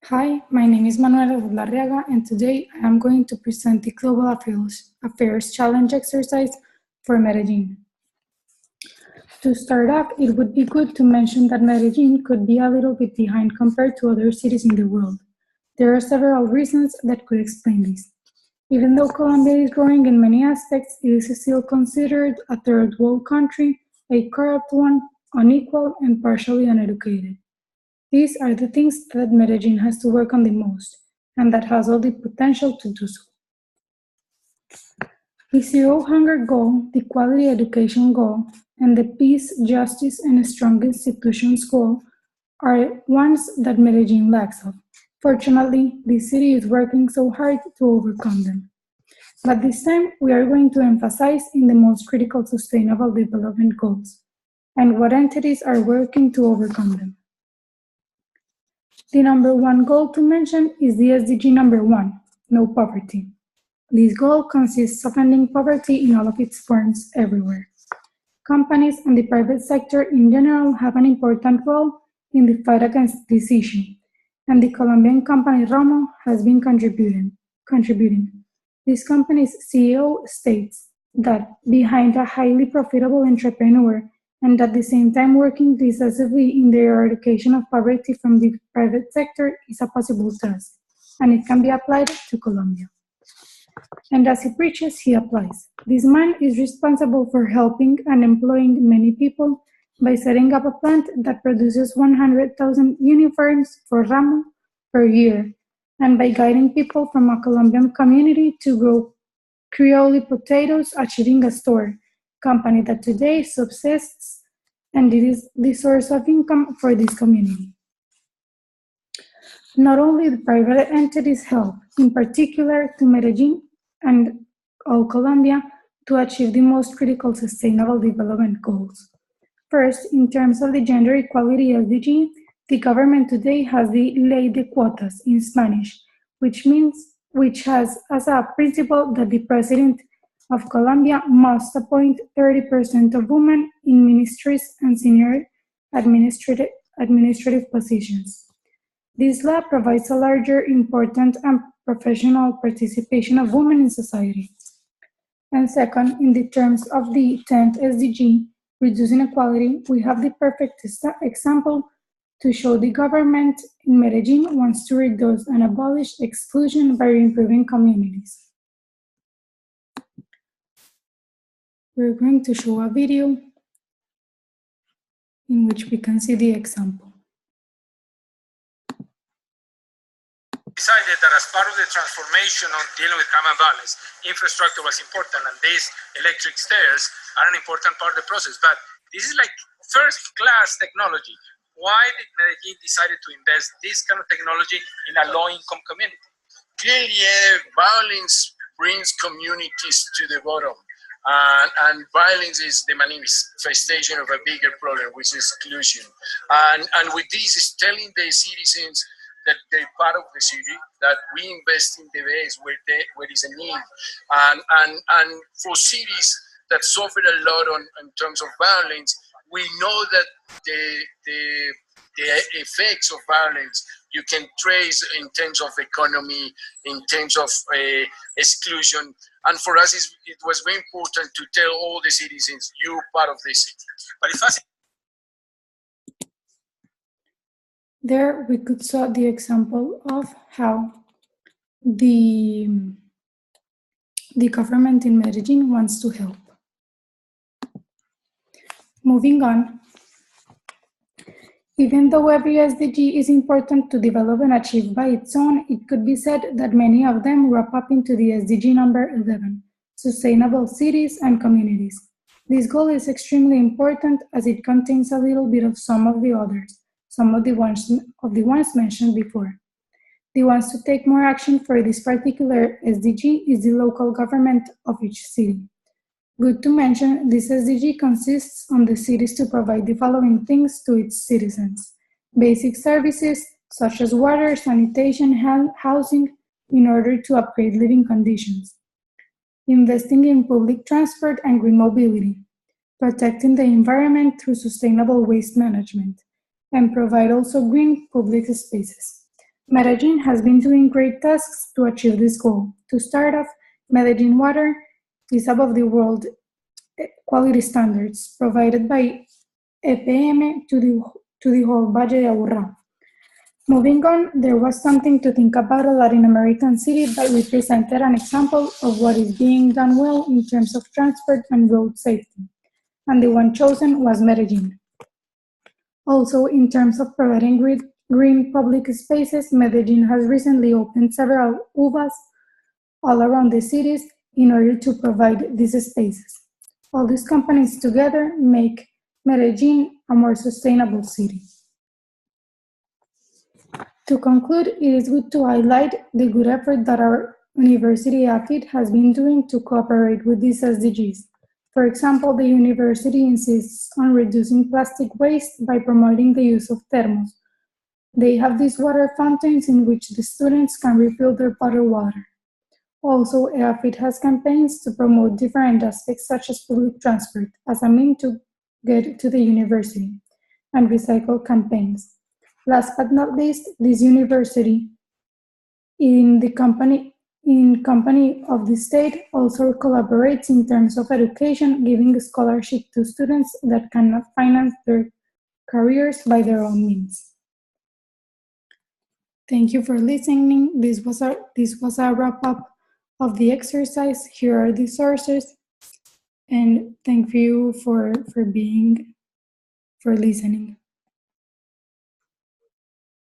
Hi, my name is Manuela Saldarriaga, and today I am going to present the Global Affairs Challenge exercise for Medellin. To start off, it would be good to mention that Medellin could be a little bit behind compared to other cities in the world. There are several reasons that could explain this. Even though Colombia is growing in many aspects, it is still considered a third world country, a corrupt one, unequal, and partially uneducated. These are the things that Medellin has to work on the most, and that has all the potential to do so. The Zero Hunger goal, the Quality Education goal, and the Peace, Justice, and Strong Institutions goal are ones that Medellin lacks of. Fortunately, the city is working so hard to overcome them. But this time, we are going to emphasize in the most critical sustainable development goals, and what entities are working to overcome them. The number one goal to mention is the SDG number 1, no poverty. This goal consists of ending poverty in all of its forms everywhere. Companies and the private sector in general have an important role in the fight against this issue, and the Colombian company Romo has been contributing. This company's CEO states that behind a highly profitable entrepreneur and at the same time working decisively in the eradication of poverty from the private sector is a possible task, and it can be applied to Colombia. And as he preaches, he applies. This man is responsible for helping and employing many people by setting up a plant that produces 100,000 uniforms for Ramo per year, and by guiding people from a Colombian community to grow Creole potatoes, achieving a store company that today subsists, and it is the source of income for this community. Not only the private entities help, in particular to Medellin and all Colombia, to achieve the most critical sustainable development goals. First, in terms of the gender equality SDG, the government today has the Ley de Cuotas in Spanish, which has as a principle that the president of Colombia must appoint 30% of women in ministries and senior administrative positions. This law provides a larger, important, and professional participation of women in society. And second, in the terms of the 10th SDG, reducing inequality, we have the perfect example to show the government in Medellin wants to reduce and abolish exclusion by improving communities. We're going to show a video in which we can see the example. Decided that as part of the transformation on dealing with crime and violence, infrastructure was important, and these electric stairs are an important part of the process. But this is like first-class technology. Why did Medellin decided to invest this kind of technology in a low-income community? Clearly, violence brings communities to the bottom. And violence is the manifestation of a bigger problem, which is exclusion. And with this, is telling the citizens that they're part of the city, that we invest in the base where there is a need. And for cities that suffer a lot in terms of violence, we know that the effects of violence you can trace in terms of economy, in terms of exclusion. And for us, it was very important to tell all the citizens, you're part of this city. But it's There we could saw the example of how the government in Medellin wants to help. Moving on, even though every SDG is important to develop and achieve by its own, it could be said that many of them wrap up into the SDG number 11, Sustainable Cities and Communities. This goal is extremely important as it contains a little bit of some of the others, some of the ones mentioned before. The ones to take more action for this particular SDG is the local government of each city. Good to mention, this SDG consists on the cities to provide the following things to its citizens: basic services such as water, sanitation, housing, in order to upgrade living conditions, investing in public transport and green mobility, protecting the environment through sustainable waste management, and provide also green public spaces. Medellin has been doing great tasks to achieve this goal. To start off, Medellin water is above the world quality standards provided by EPM to the whole Valle de Aburrá. Moving on, there was something to think about a Latin American city that represented an example of what is being done well in terms of transport and road safety, and the one chosen was Medellin. Also, in terms of providing green public spaces, Medellin has recently opened several UVAs all around the cities in order to provide these spaces. All these companies together make Medellin a more sustainable city. To conclude, it is good to highlight the good effort that our university AFIT has been doing to cooperate with these SDGs. For example, the university insists on reducing plastic waste by promoting the use of thermos. They have these water fountains in which the students can refill their bottled water. Also, AFIT has campaigns to promote different aspects such as public transport as a means to get to the university, and recycle campaigns. Last but not least, this university, in company of the state, also collaborates in terms of education, giving a scholarship to students that cannot finance their careers by their own means. Thank you for listening. This was a wrap up of the exercise. Here are the sources, and thank you for listening.